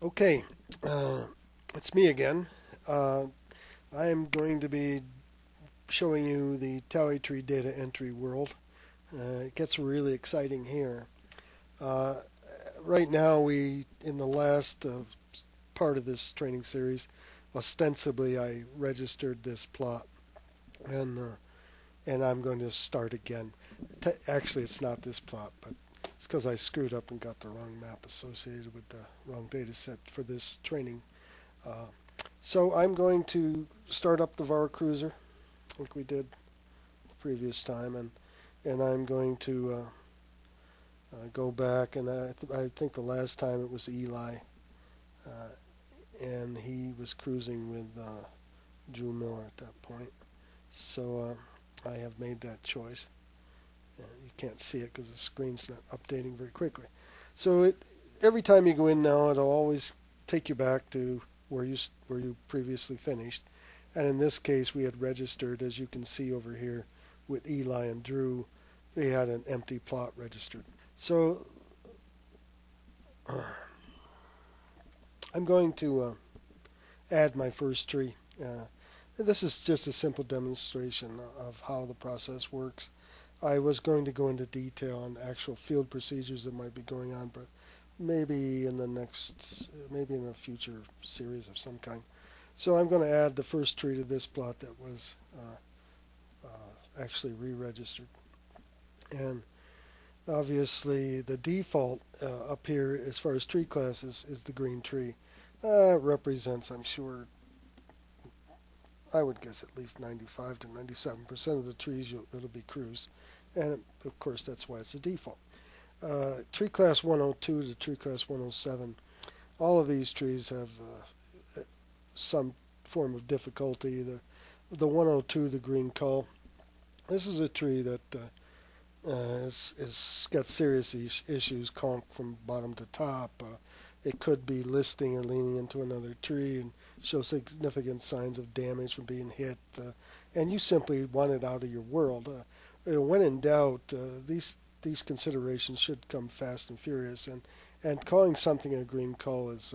Okay, uh, it's me again. I am going to be showing you the tally tree data entry world. It gets really exciting here. Uh, right now, in the last part of this training series, ostensibly I registered this plot, and uh, and I'm going to start again. Actually, it's not this plot, but it's because I screwed up and got the wrong map associated with the wrong data set for this training. Uh, So I'm going to start up the VAR cruiser like we did the previous time, and I'm going to go back, and I think the last time it was Eli, uh, and he was cruising with Drew Miller at that point. So I have made that choice. You can't see it because the screen's not updating very quickly. So every time you go in now, it'll always take you back to where you previously finished. And in this case, we had registered, as you can see over here, with Eli and Drew, they had an empty plot registered. So I'm going to add my first tree. This is just a simple demonstration of how the process works. I was going to go into detail on actual field procedures that might be going on, but maybe in a future series of some kind. So I'm going to add the first tree to this plot that was actually re-registered. And obviously the default up here as far as tree classes is the green tree. It represents, I'm sure, I would guess at least 95 to 97% of the trees that'll be cruised. And of course that's why it's a default. Tree class 102 to tree class 107, all of these trees have some form of difficulty. The 102, the green cull, this is a tree that is got serious issues, conk from bottom to top. It could be listing or leaning into another tree and show significant signs of damage from being hit, and you simply want it out of your world. When in doubt, these considerations should come fast and furious, and calling something a green call is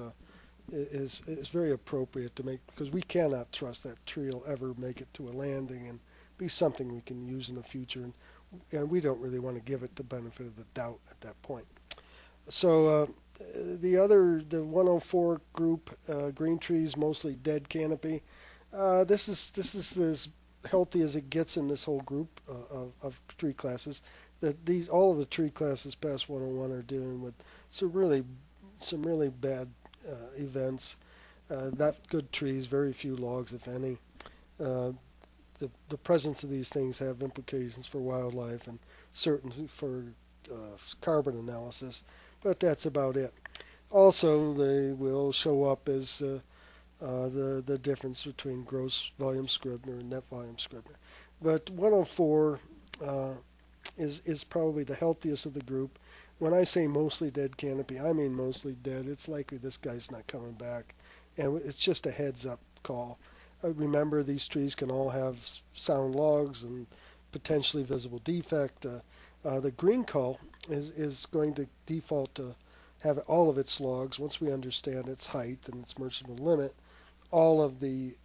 very appropriate to make because we cannot trust that tree will ever make it to a landing and be something we can use in the future, and we don't really want to give it the benefit of the doubt at that point. So the 104 group, green trees, mostly dead canopy. This is as healthy as it gets in this whole group of tree classes. That these all of the tree classes past 101 are dealing with some really bad events. Not good trees, very few logs, if any. Uh, the presence of these things have implications for wildlife and certainly for carbon analysis, but that's about it. Also, they will show up as the difference between gross volume Scribner and net volume Scribner. But 104 uh, is probably the healthiest of the group. When I say mostly dead canopy, I mean mostly dead. It's likely this guy's not coming back, and it's just a heads up call. Remember, these trees can all have sound logs and potentially visible defect. The green cull is going to default to have all of its logs once we understand its height and its merchantable limit. All of the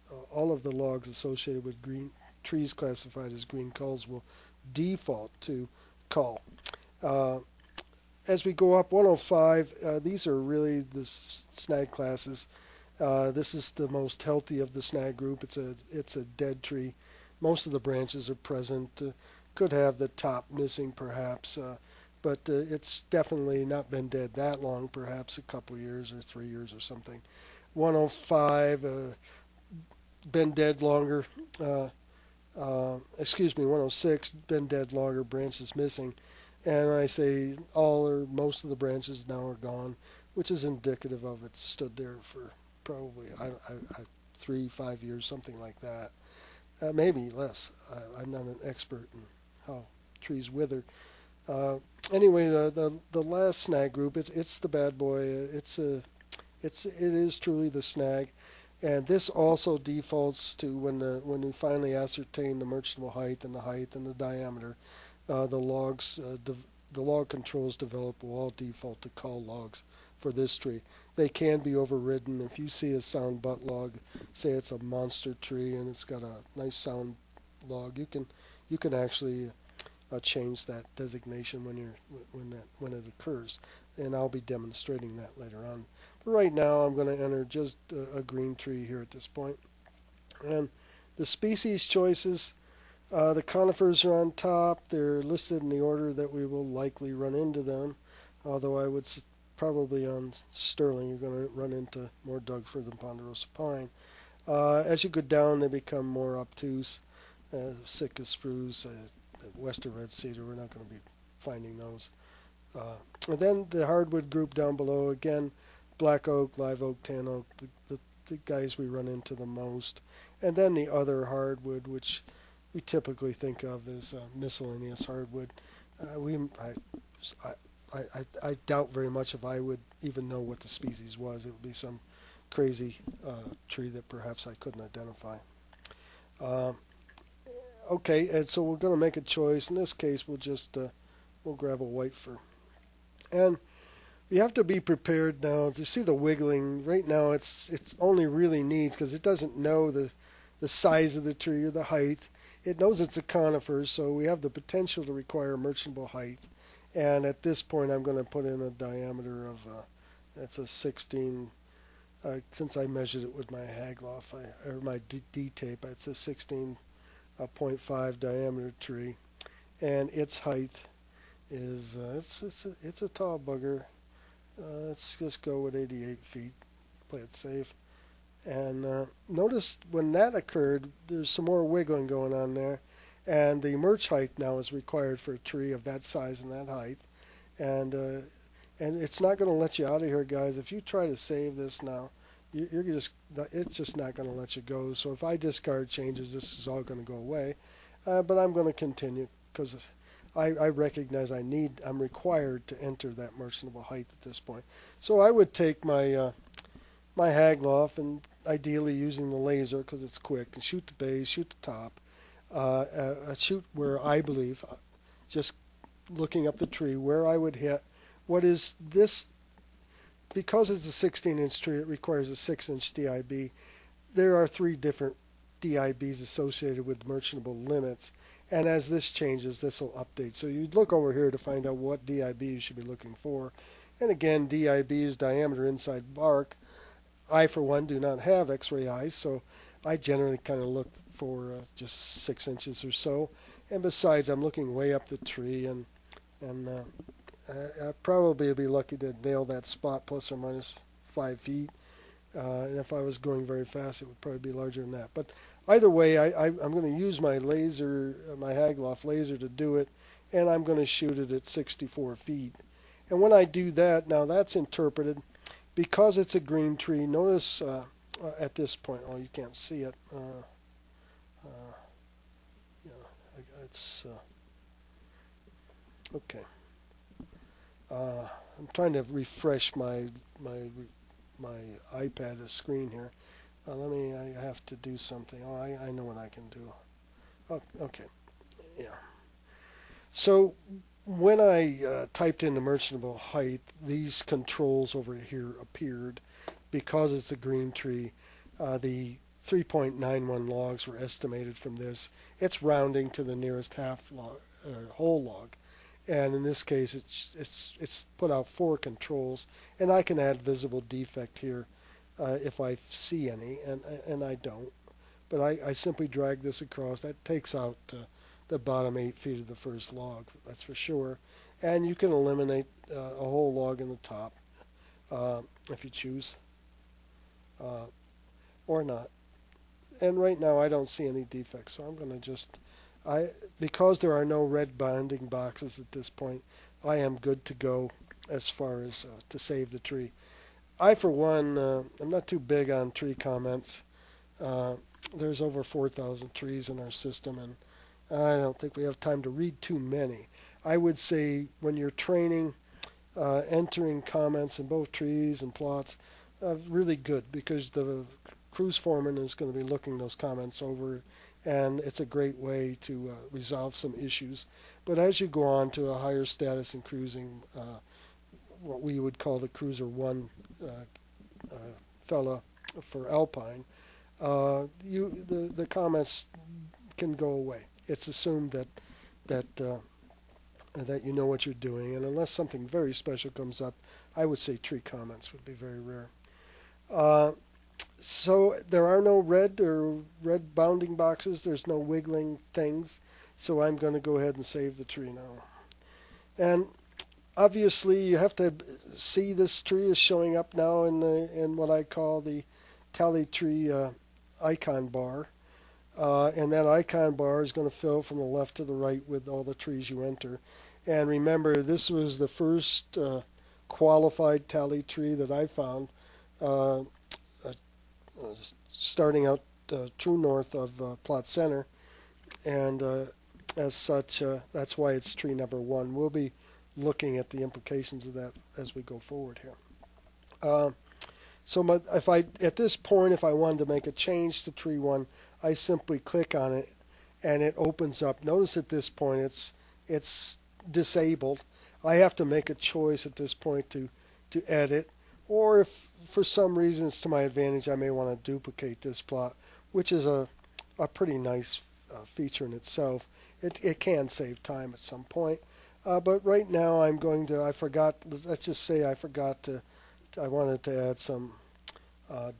logs associated with green trees classified as green culls will default to cull. Uh, as we go up 105, these are really the snag classes. This is the most healthy of the snag group. It's a dead tree. Most of the branches are present. Could have the top missing perhaps, but it's definitely not been dead that long. Perhaps a couple years or 3 years or something. 105 been dead longer. Excuse me, 106 been dead longer. Branches missing, and I say all or most of the branches now are gone, which is indicative of it stood there for probably 3, 5 years, something like that. Maybe less. I'm not an expert in how trees wither. Uh, anyway, the last snag group, it's the bad boy. It is truly the snag, and this also defaults to when we finally ascertain the merchantable height and the diameter. The log controls develop will all default to call logs. for this tree. They can be overridden. If you see a sound butt log, say it's a monster tree and it's got a nice sound log, you can actually change that designation when it occurs, and I'll be demonstrating that later on. But right now, I'm going to enter just a green tree here at this point. And the species choices, the conifers are on top. They're listed in the order that we will likely run into them, although I would probably on sterling you're going to run into more Dougfir than ponderosa pine. As you go down, they become more obtuse. Sitka spruce, western red cedar, we're not going to be finding those. And then the hardwood group down below, again, black oak, live oak, tan oak, the guys we run into the most. And then the other hardwood, which we typically think of as miscellaneous hardwood. I doubt very much if I would even know what the species was. It would be some crazy tree that perhaps I couldn't identify. Okay, and so we're going to make a choice. In this case, we'll grab a white fir. And you have to be prepared now to see the wiggling. Right now, it's only really needs because it doesn't know the size of the tree or the height. It knows it's a conifer, so we have the potential to require merchantable height. And at this point, I'm going to put in a diameter of that's a 16. Since I measured it with my Hageloff or my D tape, it's a 16.5 diameter tree, and its height is it's a tall bugger. Let's just go with 88 feet, play it safe. And notice when that occurred, there's some more wiggling going on there, and the emerge height now is required for a tree of that size and that height, and it's not going to let you out of here, guys. If you try to save this now, it's just not going to let you go. So if I discard changes, this is all going to go away. But I'm going to continue because I recognize I'm required to enter that merchantable height at this point. So I would take my my Hageloff and ideally using the laser because it's quick and shoot the base, shoot the top, shoot where I believe, just looking up the tree, where I would hit. What is this? Because it's a 16-inch tree, it requires a 6-inch DIB. There are 3 different DIBs associated with merchantable limits, and as this changes, this will update. So you'd look over here to find out what DIB you should be looking for. And again, DIB is diameter inside bark. I, for one, do not have X-ray eyes, so I generally kind of look for just 6 inches or so. And besides, I'm looking way up the tree, and I probably would be lucky to nail that spot plus or minus 5 feet. And if I was going very fast, it would probably be larger than that. But either way, I'm going to use my laser, my Hageloff laser to do it, and I'm going to shoot it at 64 feet. And when I do that, now that's interpreted. Because it's a green tree, notice at this point, oh, you can't see it. It's okay. I'm trying to refresh my iPad screen here. I have to do something. Oh, I know what I can do. Oh, okay. Yeah. So when I typed in the merchantable height, these controls over here appeared. Because it's a green tree, the 3.91 logs were estimated from this. It's rounding to the nearest half log, whole log. And in this case, it's put out 4 controls, and I can add visible defect here if I see any, and I don't. But I simply drag this across. That takes out the bottom 8 feet of the first log, that's for sure. And you can eliminate a whole log in the top if you choose, or not. And right now I don't see any defects, so I'm going to just, because there are no red bounding boxes at this point, I am good to go as far as to save the tree. I, for one, I'm not too big on tree comments. There's over 4,000 trees in our system, and I don't think we have time to read too many. I would say when you're training, entering comments in both trees and plots, really good, because the cruise foreman is going to be looking those comments over, and it's a great way to resolve some issues. But as you go on to a higher status in cruising, what we would call the Cruiser 1 uh, fella for Alpine, the comments can go away. It's assumed that you know what you're doing, and unless something very special comes up, I would say tree comments would be very rare. Uh, so there are no red bounding boxes. There's no wiggling things. So I'm going to go ahead and save the tree now. And obviously, you have to see this tree is showing up now in what I call the tally tree icon bar. And that icon bar is going to fill from the left to the right with all the trees you enter. And remember, this was the first qualified tally tree that I found, uh, uh, starting out true north of Plot Center. And as such, that's why it's tree number 1. We'll be looking at the implications of that as we go forward here. If I at this point, if I wanted to make a change to tree 1, I simply click on it, and it opens up. Notice at this point it's disabled. I have to make a choice at this point to edit, or if for some reason it's to my advantage, I may want to duplicate this plot, which is a pretty nice feature in itself. It can save time at some point, but right now I'm going to. I forgot. Let's just say I forgot to. I wanted to add some uh,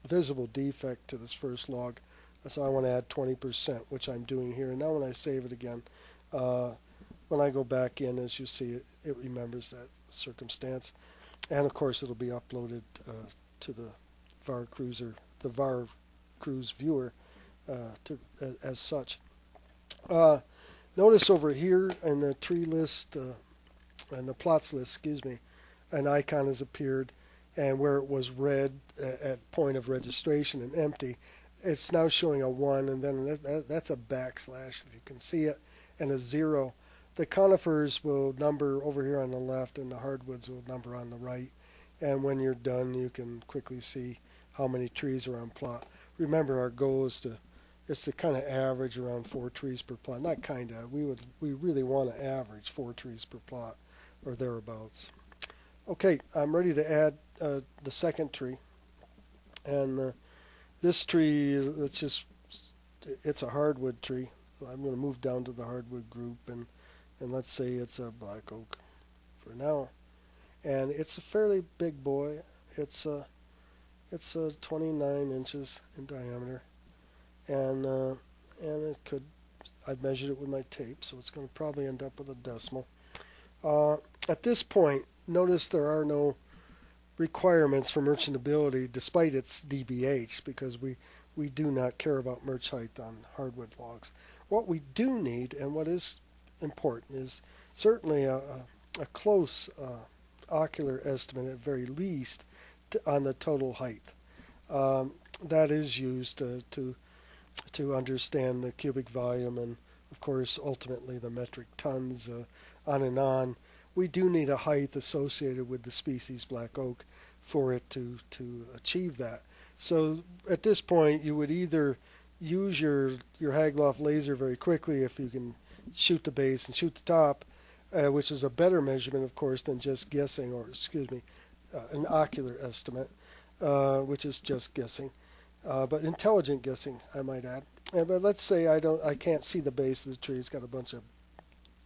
visible defect to this first log, so I want to add 20%, which I'm doing here. And now when I save it again, when I go back in, as you see, it remembers that circumstance, and of course it'll be uploaded to the VAR Cruise viewer as such. Notice over here in the tree list, in the plots list, excuse me, an icon has appeared, and where it was red at point of registration and empty, it's now showing a 1, and then that's a backslash, if you can see it, and a 0. The conifers will number over here on the left, and the hardwoods will number on the right. And when you're done, you can quickly see how many trees are on plot. Remember, our goal is to kind of average around 4 trees per plot. Not kind of. We really want to average 4 trees per plot or thereabouts. Okay, I'm ready to add the second tree, and this tree it's a hardwood tree. So I'm going to move down to the hardwood group, and let's say it's a black oak for now, and it's a fairly big boy. It's 29 inches in diameter, and it could. I measured it with my tape, so it's going to probably end up with a decimal. At this point, notice there are no requirements for merchantability despite its DBH, because we do not care about merch height on hardwood logs. What we do need, and what is important, is certainly a close ocular estimate at very least on the total height. That is used to understand the cubic volume and, of course, ultimately the metric tons, on and on. We do need a height associated with the species black oak for it to achieve that. So at this point, you would either use your Hageloff laser very quickly if you can shoot the base and shoot the top, which is a better measurement, of course, than just guessing, or excuse me, an ocular estimate, which is just guessing, but intelligent guessing, I might add. But let's say I can't see the base of the tree; it's got a bunch of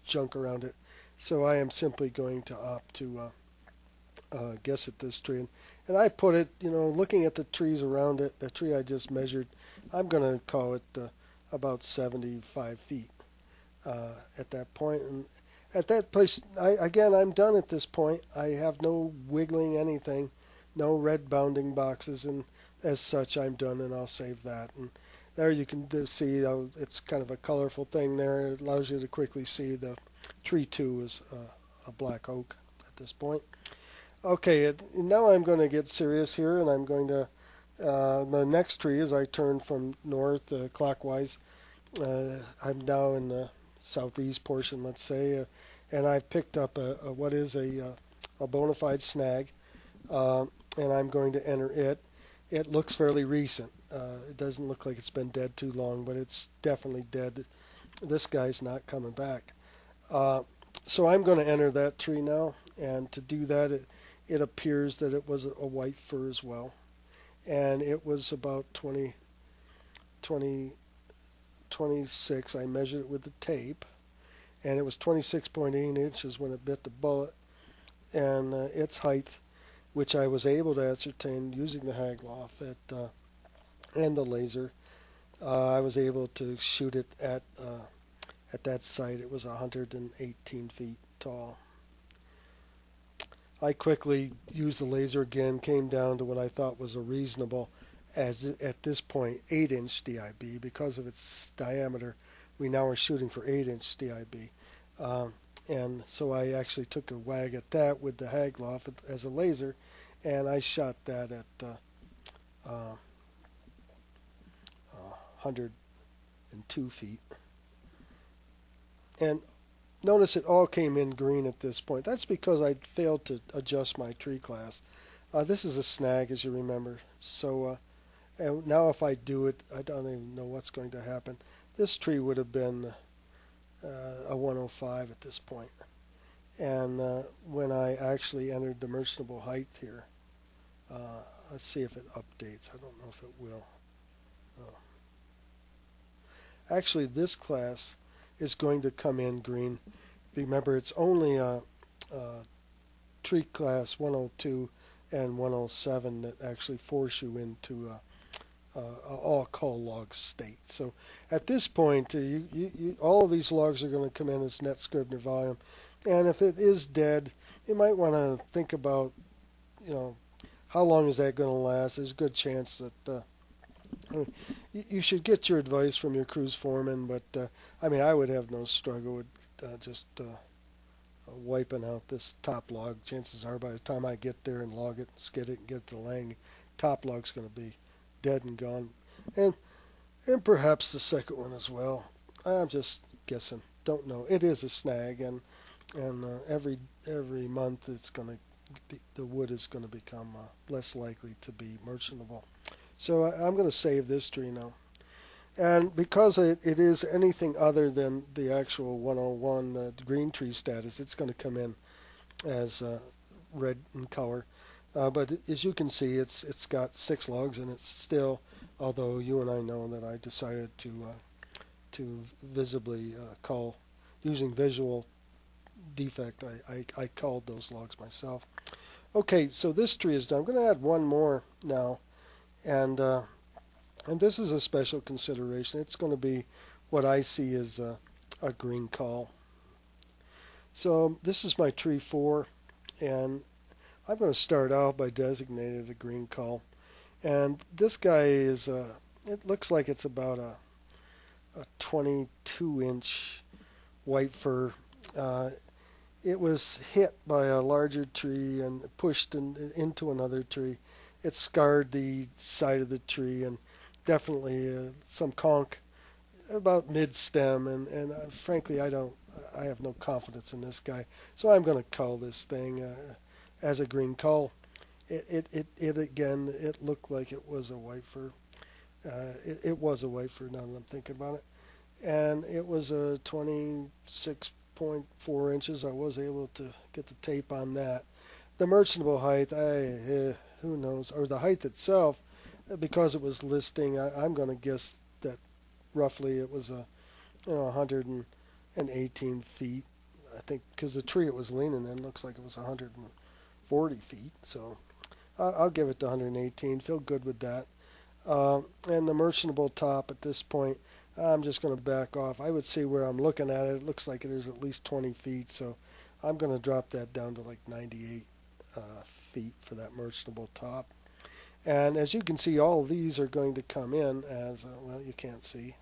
junk around it. So I am simply going to opt to guess at this tree. And I put it, looking at the trees around it, the tree I just measured, I'm going to call it about 75 feet at that point. And at that place, I'm done at this point. I have no wiggling anything, no red bounding boxes, and as such, I'm done, and I'll save that. And there you can see it's kind of a colorful thing there. It allows you to quickly see the tree 2 is a black oak at this point. Okay, now I'm going to get serious here, and I'm going to, the next tree, as I turn from north clockwise, I'm now in the southeast portion, let's say, and I've picked up what is a bona fide snag, and I'm going to enter it. It looks fairly recent. It doesn't look like it's been dead too long, but it's definitely dead. This guy's not coming back. So I'm going to enter that tree now, And to do that, it appears that it was a white fir as well. And it was about 20, 26. I measured it with the tape, and it was 26.8 inches when it bit the bullet. And its height, which I was able to ascertain using the Hagloff and the laser, I was able to shoot it at that site. It was 118 feet tall. I quickly used the laser again, came down to what I thought was a reasonable, at this point, 8-inch DIB. Because of its diameter, we now are shooting for 8-inch DIB. And so I actually took a wag at that with the Hagloff as a laser, and I shot that at 102 feet. And notice it all came in green at this point. That's because I failed to adjust my tree class. This is a snag, as you remember. So and now if I do it, I don't even know what's going to happen. This tree would have been a 105 at this point. And when I actually entered the merchantable height here, let's see if it updates. I don't know if it will. Actually, this class is going to come in green. Remember, it's only a tree class 102 and 107 that actually force you into all call log state. So at this point, all of these logs are going to come in as net Scribner volume. And if it is dead, you might want to think about, how long is that going to last? There's a good chance that you should get your advice from your cruise foreman, but I would have no struggle with just wiping out this top log. Chances are by the time I get there and log it and skid it and get it to Lang, top log's going to be dead and gone. And perhaps the second one as well. I'm just guessing. Don't know. It is a snag, and every month it's going to the wood is going to become less likely to be merchantable. So I'm going to save this tree now. And because it is anything other than the actual 101, the green tree status, it's going to come in as red in color. But as you can see, it's got 6 logs in it still, although you and I know that I decided to visibly call, using visual defect, I called those logs myself. Okay, so this tree is done. I'm going to add one more now. And this is a special consideration. It's going to be what I see as a green call. So this is my tree 4, and I'm going to start out by designating it a green call. And this guy is, it looks like it's about a 22-inch white fir. It was hit by a larger tree and pushed into another tree. It scarred the side of the tree, and definitely some conk about mid-stem. And frankly, I have no confidence in this guy. So I'm going to call this thing as a green call. It again, it looked like it was a white fir. It was a white fir now that I'm thinking about it. And it was a 26.4 inches. I was able to get the tape on that. The merchantable height, who knows, or the height itself, because it was listing, I'm going to guess that roughly it was 118 feet. I think because the tree it was leaning in looks like it was 140 feet. So I'll give it to 118. Feel good with that. And the merchantable top at this point, I'm just going to back off. I would see where I'm looking at it. It looks like it is at least 20 feet. So I'm going to drop that down to like 98 feet for that merchantable top. And as you can see, all of these are going to come in as, well, you can't see.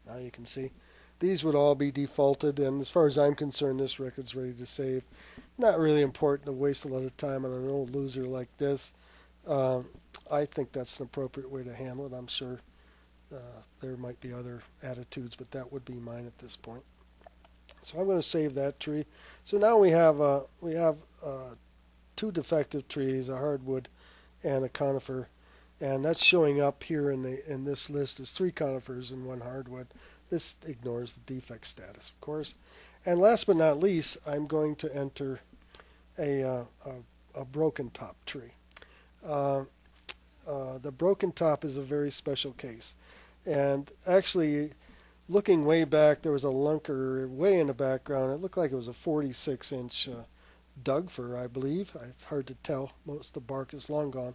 Now you can see. These would all be defaulted, and as far as I'm concerned, this record's ready to save. Not really important to waste a lot of time on an old loser like this. I think that's an appropriate way to handle it. I'm sure there might be other attitudes, but that would be mine at this point. So I'm going to save that tree. So now we have 2 defective trees, a hardwood and a conifer, and that's showing up here in this list as 3 conifers and 1 hardwood. This ignores the defect status, of course. And last but not least, I'm going to enter a broken top tree. Uh, the broken top is a very special case. And actually, looking way back, there was a lunker way in the background. It looked like it was a 46-inch Doug fir, I believe. It's hard to tell. Most of the bark is long gone.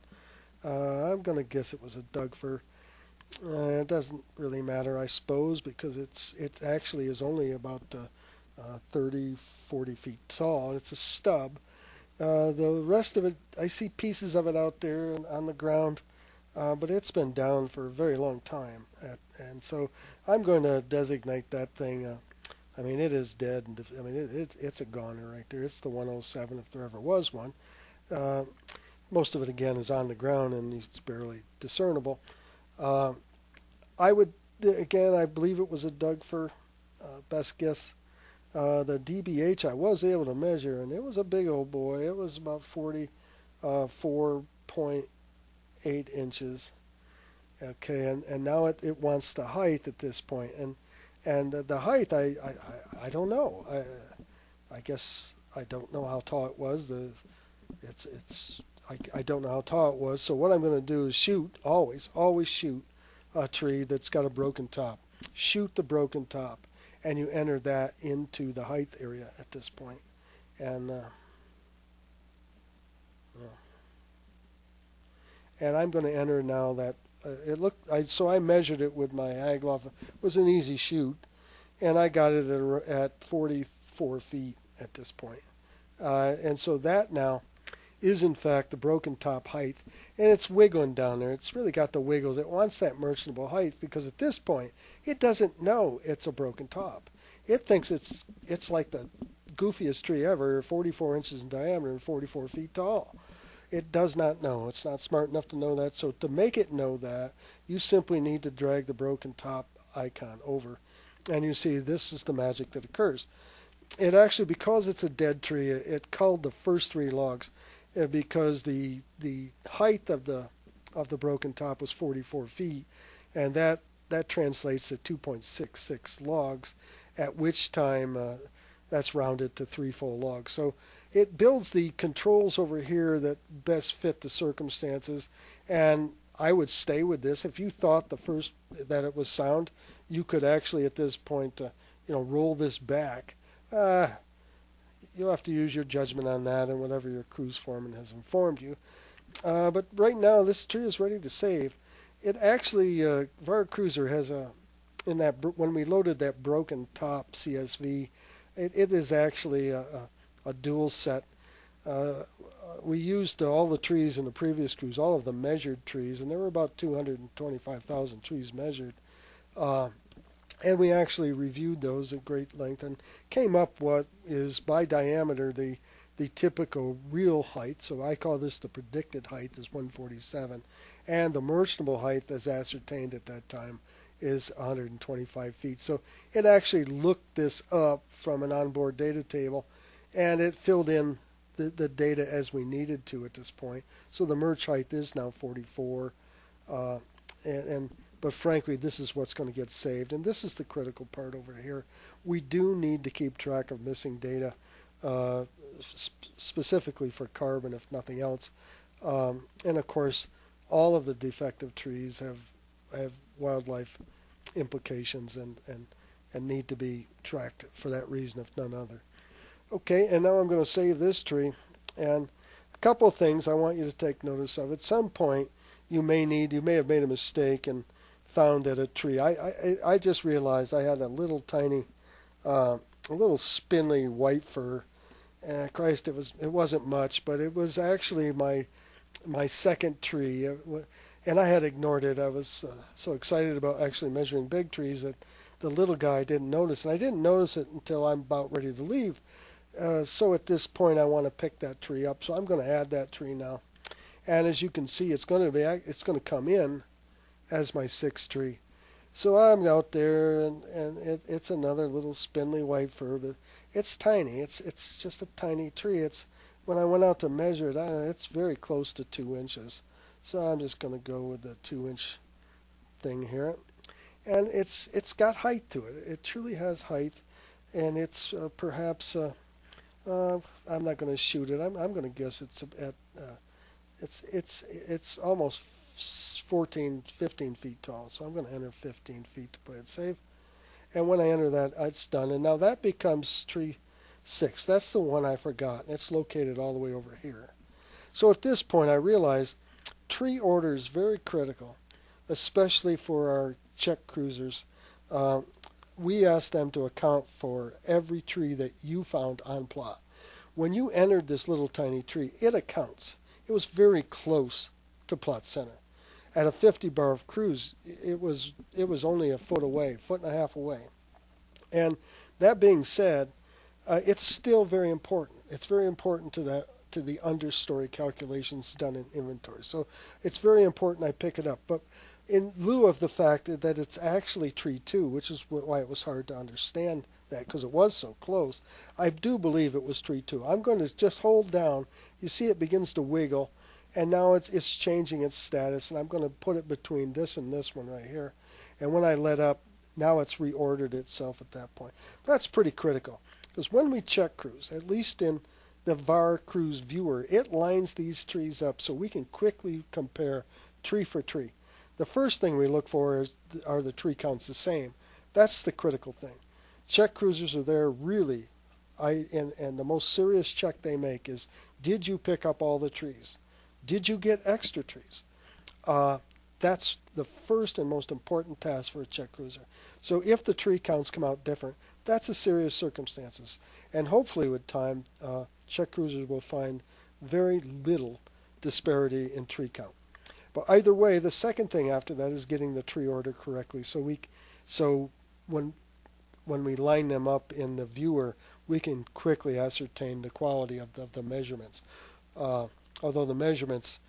I'm going to guess it was a Doug fir. It doesn't really matter, I suppose, because it actually is only about 30, 40 feet tall. It's a stub. The rest of it, I see pieces of it out there on the ground, but it's been down for a very long time. And so I'm going to designate that thing. I mean, it is dead. And I mean, it's a goner right there. It's the 107 if there ever was one. Uh, Most of it, again, is on the ground and it's barely discernible. Uh, I would, again, I believe it was a Doug fir, best guess. The DBH I was able to measure, and it was a big old boy. It was about 44.8 inches. Okay, and now it wants the height at this point, and the height I don't know. I guess I don't know how tall it was. It's I don't know how tall it was. So what I'm going to do is shoot, always shoot a tree that's got a broken top. Shoot the broken top, and you enter that into the height area at this point. And and I'm going to enter now that it looked. So I measured it with my Agloff. It was an easy shoot, and I got it at 44 feet at this point. And so that now is in fact the broken top height, and it's wiggling down there. It's really got the wiggles. It wants that merchantable height because at this point it doesn't know it's a broken top. It thinks it's like the goofiest tree ever, 44 inches in diameter and 44 feet tall. It does not know. It's not smart enough to know that. So to make it know that, you simply need to drag the broken top icon over, and you see this is the magic that occurs. It actually, because it's a dead tree, it culled the first three logs because the height of the broken top was 44 feet, and that translates to 2.66 logs, at which time that's rounded to three full logs. So it builds the controls over here that best fit the circumstances, and I would stay with this. If you thought the first that it was sound, you could actually at this point, roll this back. Uh, you'll have to use your judgment on that and whatever your cruise foreman has informed you. But right now, this tree is ready to save. It actually, VAR Cruiser has when we loaded that broken top CSV, it is actually a dual set. Uh, we used all the trees in the previous cruise, all of the measured trees, and there were about 225,000 trees measured. Uh, and we actually reviewed those at great length and came up what is by diameter the typical real height. So I call this the predicted height is 147, and the merchantable height as ascertained at that time is 125 feet. So it actually looked this up from an onboard data table, and it filled in the data as we needed to at this point. So the merch height is now 44, uh, and but frankly, this is what's going to get saved, and this is the critical part over here. We do need to keep track of missing data, uh, specifically for carbon, if nothing else. And of course, all of the defective trees have wildlife implications and need to be tracked for that reason, if none other. Okay, and now I'm going to save this tree, and a couple of things I want you to take notice of. At some point, you may have made a mistake and found that a tree. I just realized I had a little tiny, a little spindly white fir. Christ, it wasn't much, but it was actually my second tree, and I had ignored it. I was so excited about actually measuring big trees that the little guy didn't notice, and I didn't notice it until I'm about ready to leave. So at this point, I want to pick that tree up, so I'm going to add that tree now. And as you can see, it's going to come in as my sixth tree. So I'm out there, and it's another little spindly white fir, but it's tiny. It's just a tiny tree. When I went out to measure it, it's very close to 2 inches. So I'm just going to go with the 2-inch thing here, and it's got height to it. It truly has height, and it's perhaps I'm not going to shoot it. I'm going to guess it's at it's almost 14, 15 feet tall. So I'm going to enter 15 feet to play it safe. And when I enter that, it's done. And now that becomes tree 6. That's the one I forgot. It's located all the way over here. So at this point, I realize tree order is very critical, especially for our check cruisers. Uh, we ask them to account for every tree that you found on plot. When you entered this little tiny tree, it accounts. It was very close to plot center. At a 50 bar of cruise, it was only a foot away, foot and a half away. And that being said, it's still very important. It's very important to the understory calculations done in inventory. So it's very important I pick it up. But in lieu of the fact that it's actually tree 2, which is why it was hard to understand that because it was so close, I do believe it was tree 2. I'm going to just hold down. You see it begins to wiggle, and now it's changing its status, and I'm going to put it between this and this one right here. And when I let up, now it's reordered itself at that point. That's pretty critical because when we check cruise, at least in the VAR cruise viewer, it lines these trees up so we can quickly compare tree for tree. The first thing we look for are the tree counts the same. That's the critical thing. Check cruisers are there really, and the most serious check they make is, did you pick up all the trees? Did you get extra trees? Uh, that's the first and most important task for a check cruiser. So if the tree counts come out different, that's a serious circumstances. And hopefully with time, check cruisers will find very little disparity in tree count. But either way, the second thing after that is getting the tree order correctly. So when we line them up in the viewer, we can quickly ascertain the quality of the measurements. Although the measurements,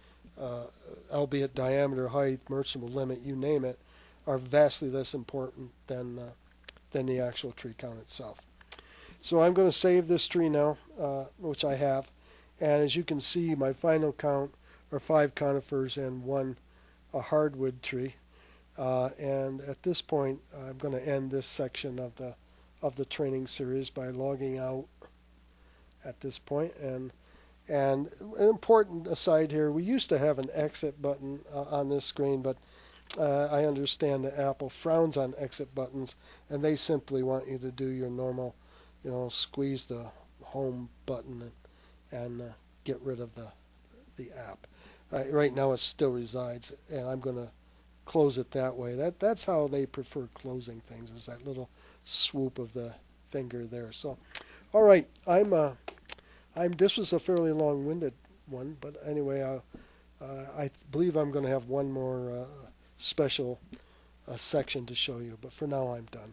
albeit diameter, height, merchantable limit, you name it, are vastly less important than the actual tree count itself. So I'm going to save this tree now, which I have. And as you can see, my final count are 5 conifers and 1 a hardwood tree. And at this point, I'm going to end this section of the training series by logging out at this point. And an important aside here, we used to have an exit button on this screen, but I understand that Apple frowns on exit buttons, and they simply want you to do your normal, squeeze the home button and get rid of the app. Right now it still resides, and I'm going to close it that way. That's how they prefer closing things, is that little swoop of the finger there. So, all right, this was a fairly long-winded one, but anyway, I believe I'm going to have one more special section to show you. But for now, I'm done.